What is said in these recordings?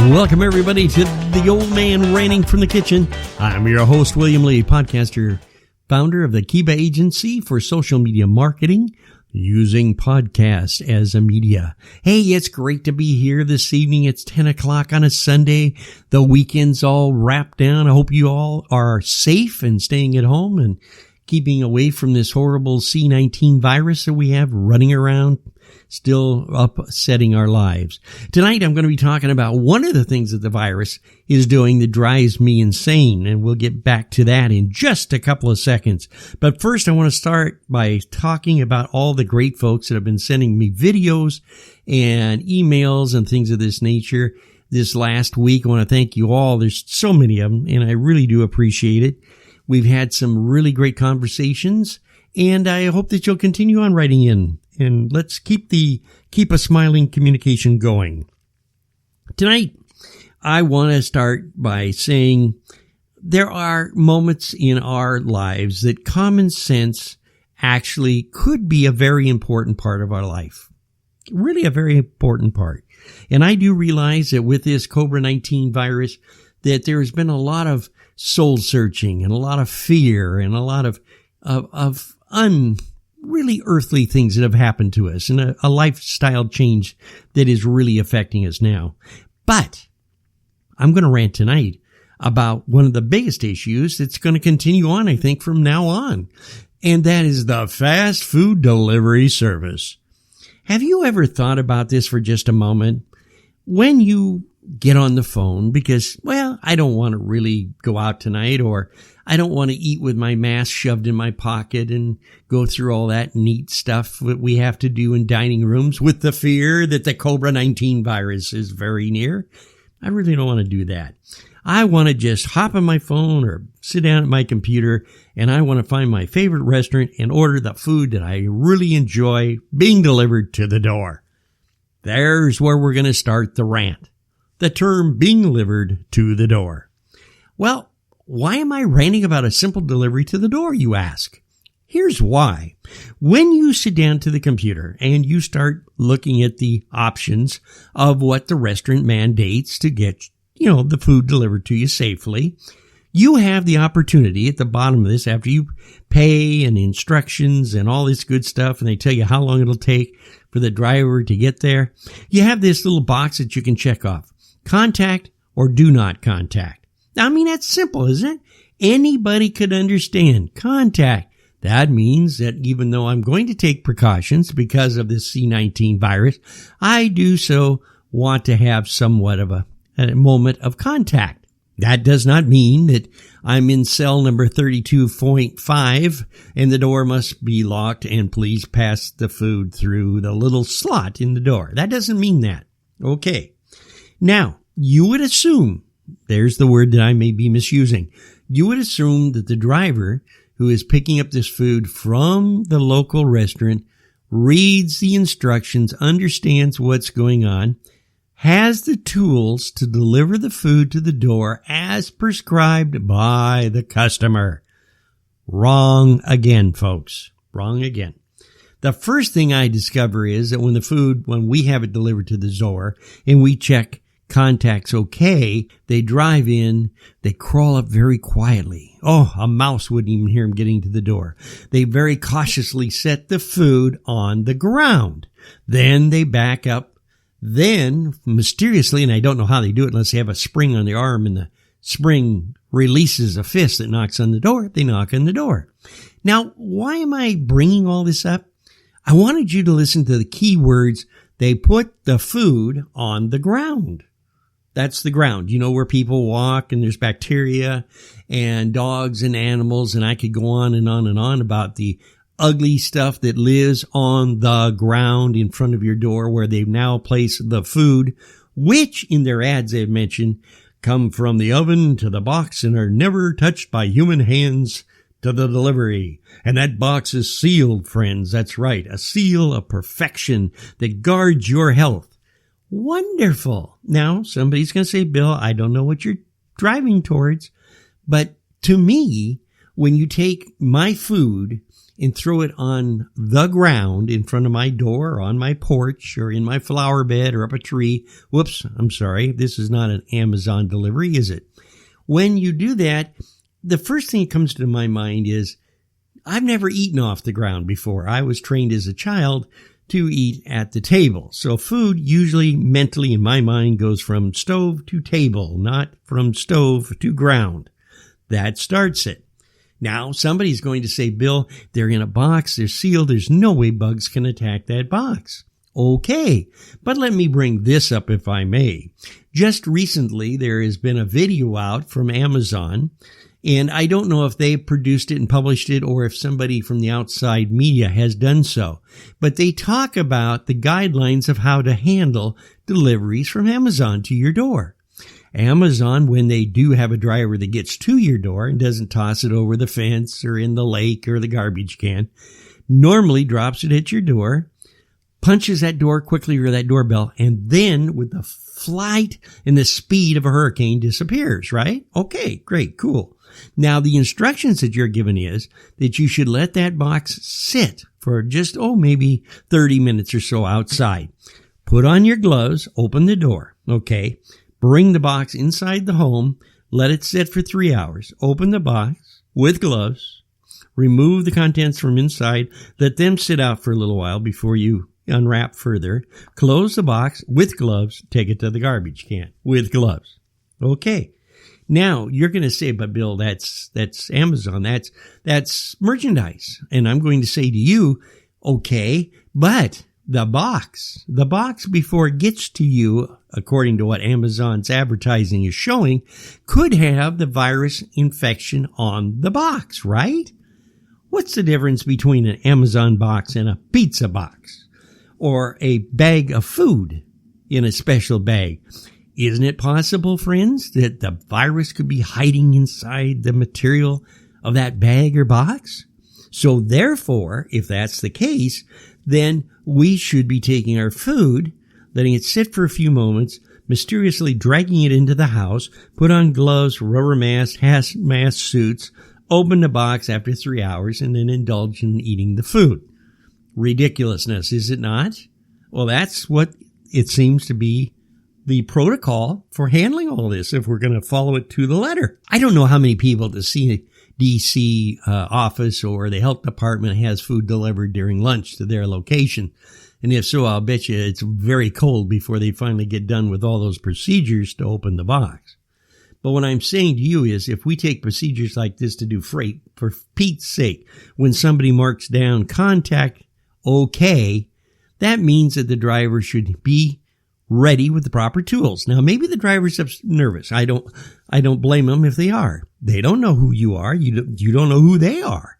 Welcome, everybody, to the Old Man Ranting from the Kitchen. I'm your host, William Lee, podcaster, founder of the Kiba Agency for social media marketing, using podcasts as a media. Hey, it's great to be here this evening. It's 10 o'clock on a Sunday. The weekend's all wrapped down. I hope you all are safe and staying at home and keeping away from this horrible C-19 virus that we have running around, still upsetting our lives. Tonight, I'm going to be talking about one of the things that the virus is doing that drives me insane, and we'll get back to that in just a couple of seconds. But first, I want to start by talking about all the great folks that have been sending me videos and emails and things of this nature this last week. I want to thank you all. There's so many of them, and I really do appreciate it. We've had some really great conversations, and I hope that you'll continue on writing in. And let's keep a smiling communication going. Tonight, I want to start by saying there are moments in our lives that common sense actually could be a very important part of our life. Really a very important part. And I do realize that with this COVID-19 virus, that there has been a lot of soul searching and a lot of fear and a lot of really earthly things that have happened to us and a lifestyle change that is really affecting us now. But I'm going to rant tonight about one of the biggest issues that's going to continue on, I think, from now on. And that is the fast food delivery service. Have you ever thought about this for just a moment? When you get on the phone because, well, I don't want to really go out tonight, or I don't want to eat with my mask shoved in my pocket and go through all that neat stuff that we have to do in dining rooms with the fear that the COVID-19 virus is very near. I really don't want to do that. I want to just hop on my phone or sit down at my computer, and I want to find my favorite restaurant and order the food that I really enjoy being delivered to the door. There's where we're going to start the rant. The term being delivered to the door. Well, why am I ranting about a simple delivery to the door, you ask? Here's why. When you sit down to the computer and you start looking at the options of what the restaurant mandates to get, the food delivered to you safely, you have the opportunity at the bottom of this, after you pay and instructions and all this good stuff, and they tell you how long it'll take for the driver to get there, you have this little box that you can check off. Contact or do not contact. I mean, that's simple, isn't it? Anybody could understand. Contact. That means that even though I'm going to take precautions because of this C-19 virus, I do so want to have somewhat of a moment of contact. That does not mean that I'm in cell number 32.5 and the door must be locked and please pass the food through the little slot in the door. That doesn't mean that. Okay. Now, you would assume, there's the word that I may be misusing, you would assume that the driver who is picking up this food from the local restaurant reads the instructions, understands what's going on, has the tools to deliver the food to the door as prescribed by the customer. Wrong again, folks. Wrong again. The first thing I discover is that when we have it delivered to the door and we check contacts okay, they drive in, they crawl up very quietly. Oh, a mouse wouldn't even hear them getting to the door. They very cautiously set the food on the ground. Then they back up. Then, mysteriously, and I don't know how they do it unless they have a spring on the arm and the spring releases a fist that knocks on the door, they knock on the door. Now, why am I bringing all this up? I wanted you to listen to the key words. They put the food on the ground. That's the ground, where people walk and there's bacteria and dogs and animals, and I could go on and on and on about the ugly stuff that lives on the ground in front of your door where they've now placed the food, which in their ads they've mentioned come from the oven to the box and are never touched by human hands to the delivery. And that box is sealed, friends. That's right. A seal of perfection that guards your health. Wonderful. Now, somebody's going to say, Bill, I don't know what you're driving towards, but to me, when you take my food and throw it on the ground in front of my door or on my porch or in my flower bed or up a tree. Whoops, I'm sorry. This is not an Amazon delivery, is it? When you do that, the first thing that comes to my mind is I've never eaten off the ground before. I was trained as a child to eat at the table. So food usually mentally in my mind goes from stove to table, not from stove to ground. That starts it. Now, somebody's going to say, Bill, they're in a box, they're sealed, there's no way bugs can attack that box. Okay, but let me bring this up if I may. Just recently, there has been a video out from Amazon, and I don't know if they produced it and published it or if somebody from the outside media has done so. But they talk about the guidelines of how to handle deliveries from Amazon to your door. Amazon, when they do have a driver that gets to your door and doesn't toss it over the fence or in the lake or the garbage can, normally drops it at your door, punches that door quickly or that doorbell, and then with the flight and the speed of a hurricane disappears, right? Okay, great, cool. Now, the instructions that you're given is that you should let that box sit for just, maybe 30 minutes or so outside. Put on your gloves, open the door, okay? Bring the box inside the home, let it sit for 3 hours. Open the box with gloves, remove the contents from inside, let them sit out for a little while before you unwrap further. Close the box with gloves, take it to the garbage can with gloves. Okay. Now, you're going to say, but Bill, that's Amazon. That's merchandise. And I'm going to say to you, okay, but the box before it gets to you, according to what Amazon's advertising is showing, could have the virus infection on the box, right? What's the difference between an Amazon box and a pizza box or a bag of food in a special bag? Isn't it possible, friends, that the virus could be hiding inside the material of that bag or box? So therefore, if that's the case, then we should be taking our food, letting it sit for a few moments, mysteriously dragging it into the house, put on gloves, rubber masks, hazmat suits, open the box after 3 hours, and then indulge in eating the food. Ridiculousness, is it not? Well, that's what it seems to be the protocol for handling all this if we're going to follow it to the letter. I don't know how many people at the CDC office or the health department has food delivered during lunch to their location. And if so, I'll bet you it's very cold before they finally get done with all those procedures to open the box. But what I'm saying to you is if we take procedures like this to do freight, for Pete's sake, when somebody marks down contact okay, that means that the driver should be ready with the proper tools. Now, maybe the driver's nervous. I don't blame them if they are. They don't know who you are. You don't know who they are.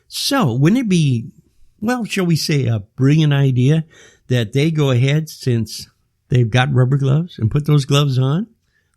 So wouldn't it be, well, shall we say a brilliant idea that they go ahead, since they've got rubber gloves, and put those gloves on?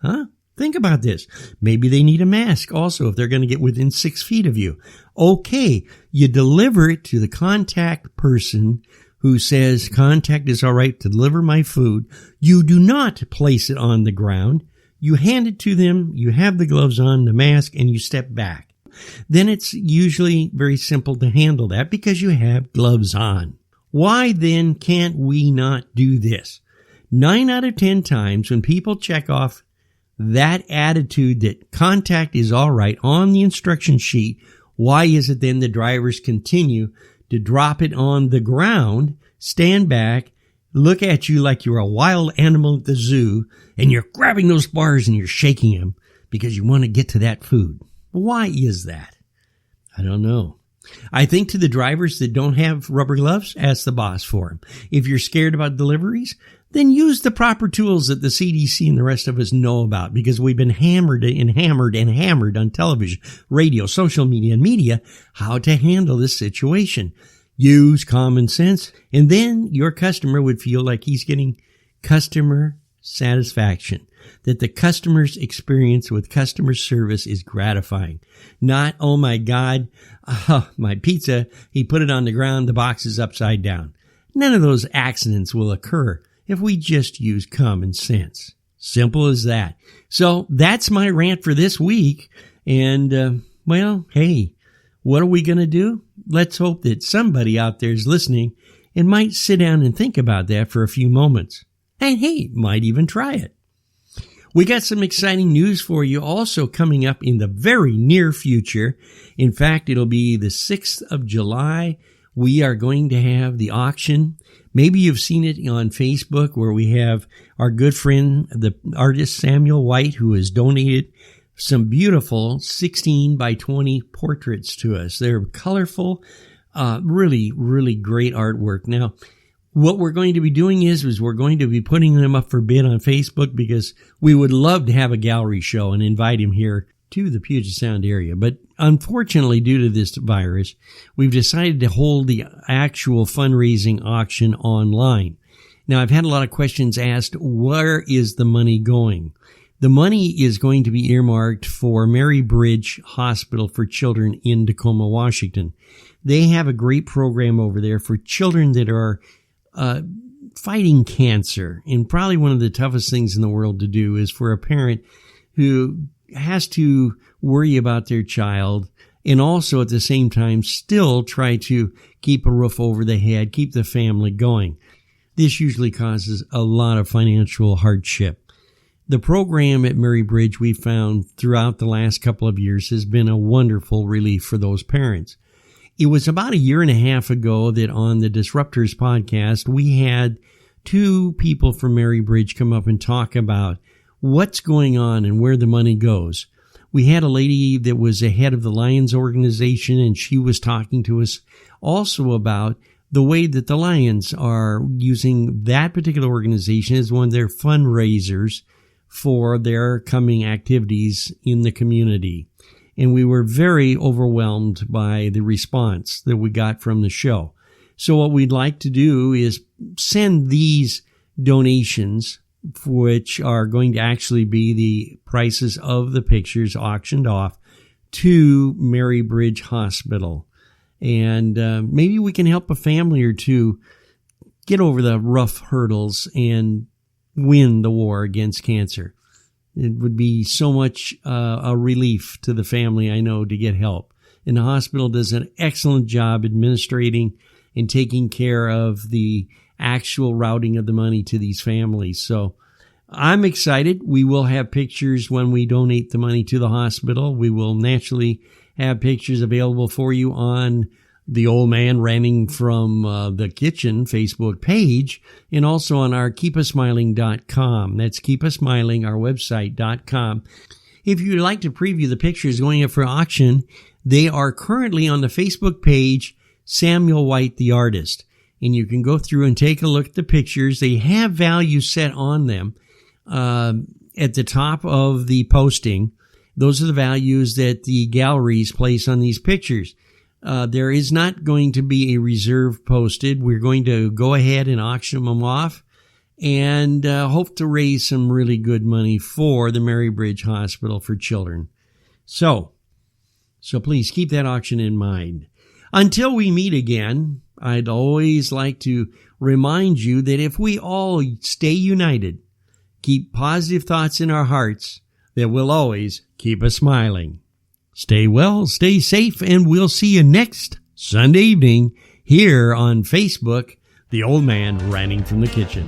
Huh? Think about this. Maybe they need a mask also if they're going to get within 6 feet of you. Okay, you deliver it to the contact person who says contact is all right to deliver my food. You do not place it on the ground. You hand it to them. You have the gloves on, the mask, and you step back. Then it's usually very simple to handle that because you have gloves on. Why then can't we not do this? 9 out of 10 times when people check off that attitude that contact is all right on the instruction sheet, why is it then the drivers continue to drop it on the ground, stand back, look at you like you're a wild animal at the zoo, and you're grabbing those bars and you're shaking them because you want to get to that food? Why is that? I don't know. I think to the drivers that don't have rubber gloves, ask the boss for them. If you're scared about deliveries, then use the proper tools that the CDC and the rest of us know about, because we've been hammered on television, radio, social media, and media how to handle this situation. Use common sense, and then your customer would feel like he's getting customer satisfaction, that the customer's experience with customer service is gratifying. Not, oh my God, my pizza, he put it on the ground, the box is upside down. None of those accidents will occur if we just use common sense. Simple as that. So that's my rant for this week. And, well, hey, what are we going to do? let's hope that somebody out there is listening and might sit down and think about that for a few moments. And hey, might even try it. We got some exciting news for you also coming up in the very near future. In fact, it'll be the 6th of July. We are going to have the auction. Maybe you've seen it on Facebook where we have our good friend, the artist Samuel White, who has donated some beautiful 16 by 20 portraits to us. They're colorful, really, really great artwork. Now, what we're going to be doing is we're going to be putting them up for bid on Facebook because we would love to have a gallery show and invite him here to the Puget Sound area. But unfortunately, due to this virus, we've decided to hold the actual fundraising auction online. Now, I've had a lot of questions asked, where is the money going? The money is going to be earmarked for Mary Bridge Hospital for Children in Tacoma, Washington. They have a great program over there for children that are fighting cancer. And probably one of the toughest things in the world to do is for a parent who has to worry about their child and also at the same time still try to keep a roof over the head, keep the family going. This usually causes a lot of financial hardship. The program at Mary Bridge we found throughout the last couple of years has been a wonderful relief for those parents. It was about a year and a half ago that on the Disruptors podcast, we had two people from Mary Bridge come up and talk about what's going on and where the money goes. We had a lady that was the head of the Lions organization, and she was talking to us also about the way that the Lions are using that particular organization as one of their fundraisers for their coming activities in the community. And we were very overwhelmed by the response that we got from the show. So what we'd like to do is send these donations, which are going to actually be the prices of the pictures auctioned off, to Mary Bridge Hospital. And maybe we can help a family or two get over the rough hurdles and win the war against cancer. It would be so much a relief to the family, I know, to get help. And the hospital does an excellent job administrating and taking care of the actual routing of the money to these families. So I'm excited. We will have pictures when we donate the money to the hospital. We will naturally have pictures available for you on the Old Man Ranting from the Kitchen Facebook page, and also on our keepusmiling.com. That's keepusmiling, our website.com. If you'd like to preview the pictures going up for auction, they are currently on the Facebook page, Samuel White, the artist. And you can go through and take a look at the pictures. They have values set on them at the top of the posting. Those are the values that the galleries place on these pictures. There is not going to be a reserve posted. We're going to go ahead and auction them off and hope to raise some really good money for the Mary Bridge Hospital for Children. So please keep that auction in mind. Until we meet again, I'd always like to remind you that if we all stay united, keep positive thoughts in our hearts, that will always keep us smiling. Stay well, stay safe, and we'll see you next Sunday evening here on Facebook, The Old Man Ranting from the Kitchen.